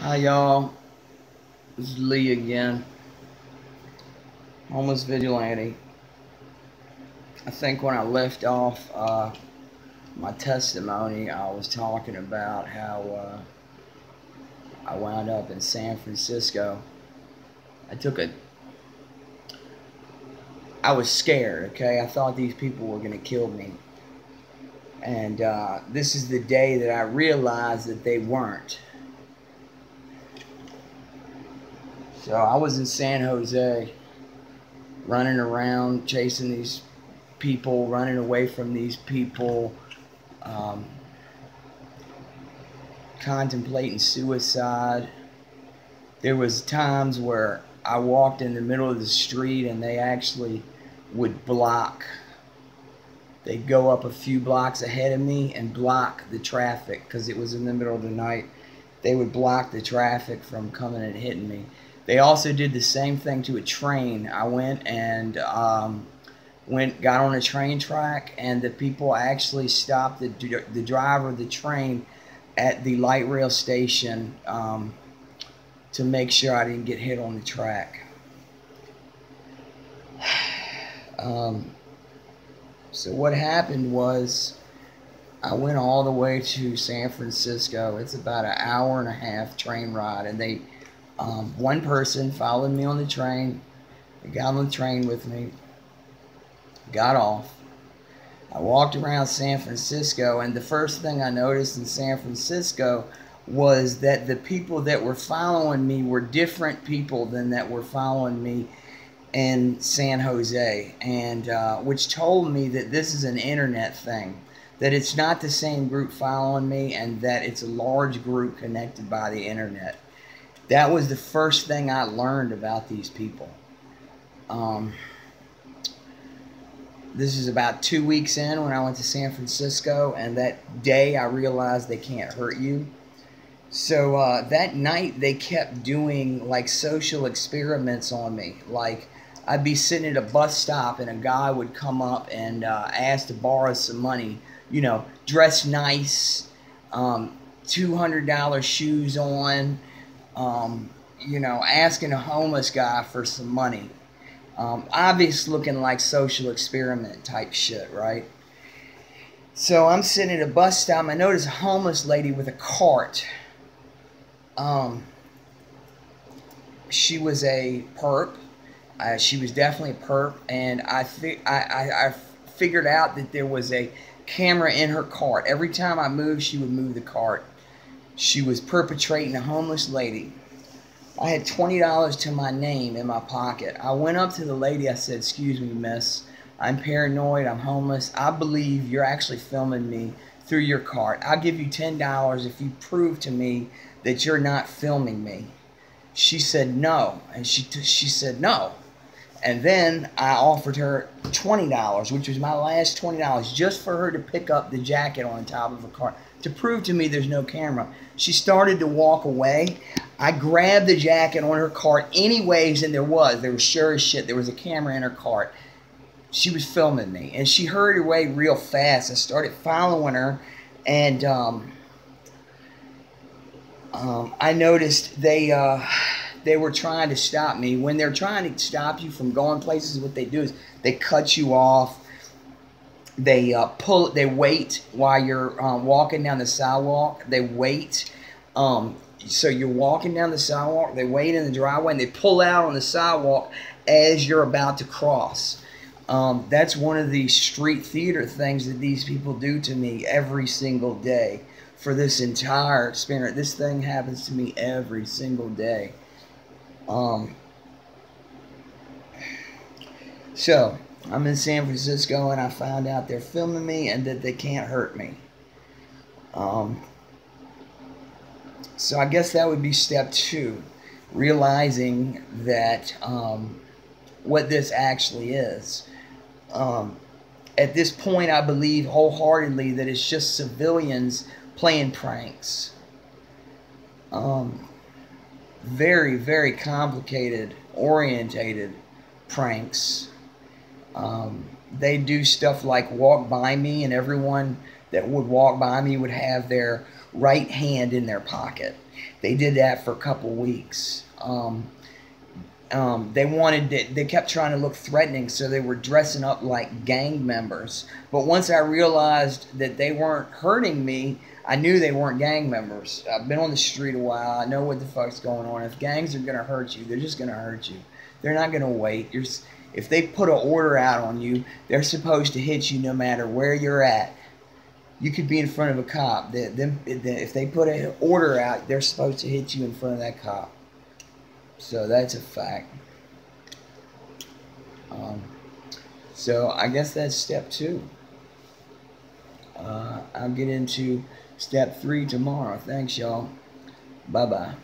Hi y'all, this is Lee again, homeless vigilante. I think when I left off my testimony, I was talking about how I wound up in San Francisco. I took a, I was scared, okay? I thought these people were gonna kill me. And this is the day that I realized that they weren't. So I was in San Jose, running around, chasing these people, running away from these people, um, contemplating suicide. There was times where I walked in the middle of the street and they actually would block. They'd go up a few blocks ahead of me and block the traffic because it was in the middle of the night. They would block the traffic from coming and hitting me. They also did the same thing to a train. I went and got on a train track, and the people actually stopped the driver of the train at the light rail station to make sure I didn't get hit on the track. So what happened was I went all the way to San Francisco. It's about an hour and a half train ride, and they one person followed me on the train. They got on the train with me, got off. I walked around San Francisco, and the first thing I noticed in San Francisco was that the people that were following me were different people than that were following me in San Jose, and which told me that this is an internet thing, that it's not the same group following me, and that it's a large group connected by the internet. That was the first thing I learned about these people. This is about 2 weeks in when I went to San Francisco, and that day I realized they can't hurt you. So that night they kept doing like social experiments on me. Like I'd be sitting at a bus stop and a guy would come up and ask to borrow some money. You know, dress nice, $200 shoes on. You know, asking a homeless guy for some money. Obvious looking like social experiment type shit, right? So I'm sitting at a bus stop. I notice a homeless lady with a cart. She was a perp. She was definitely a perp, and I figured out that there was a camera in her cart. Every time I moved, she would move the cart. She was perpetrating a homeless lady. I had $20 to my name in my pocket. I went up to the lady. I said, "Excuse me, miss. I'm paranoid. I'm homeless. I believe you're actually filming me through your cart. I'll give you $10 if you prove to me that you're not filming me." She said no, and she said no. And then I offered her $20, which was my last $20, just for her to pick up the jacket on the top of her cart to prove to me there's no camera. She started to walk away. I grabbed the jacket on her cart anyways, and there was sure as shit, there was a camera in her cart. She was filming me, and she hurried away real fast. I started following her, and I noticed they were trying to stop me. When they're trying to stop you from going places, what they do is they cut you off. They they wait while you're walking down the sidewalk. They wait. So you're walking down the sidewalk. They wait in the driveway, and they pull out on the sidewalk as you're about to cross. That's one of the street theater things that these people do to me every single day for this entire experience. This thing happens to me every single day. So I'm in San Francisco, and I found out they're filming me and that they can't hurt me. So I guess that would be step 2, realizing that what this actually is. At this point, I believe wholeheartedly that it's just civilians playing pranks. Very, very complicated, orientated pranks. They do stuff like walk by me, and everyone that would walk by me would have their right hand in their pocket. They did that for a couple weeks. They kept trying to look threatening, so they were dressing up like gang members. But once I realized that they weren't hurting me, I knew they weren't gang members. I've been on the street a while. I know what the fuck's going on. If gangs are going to hurt you, they're just going to hurt you. They're not going to wait. If they put an order out on you, they're supposed to hit you no matter where you're at. You could be in front of a cop. If they put an order out, they're supposed to hit you in front of that cop. So that's a fact. So I guess that's step 2. I'll get into step 3 tomorrow. Thanks, y'all. Bye-bye.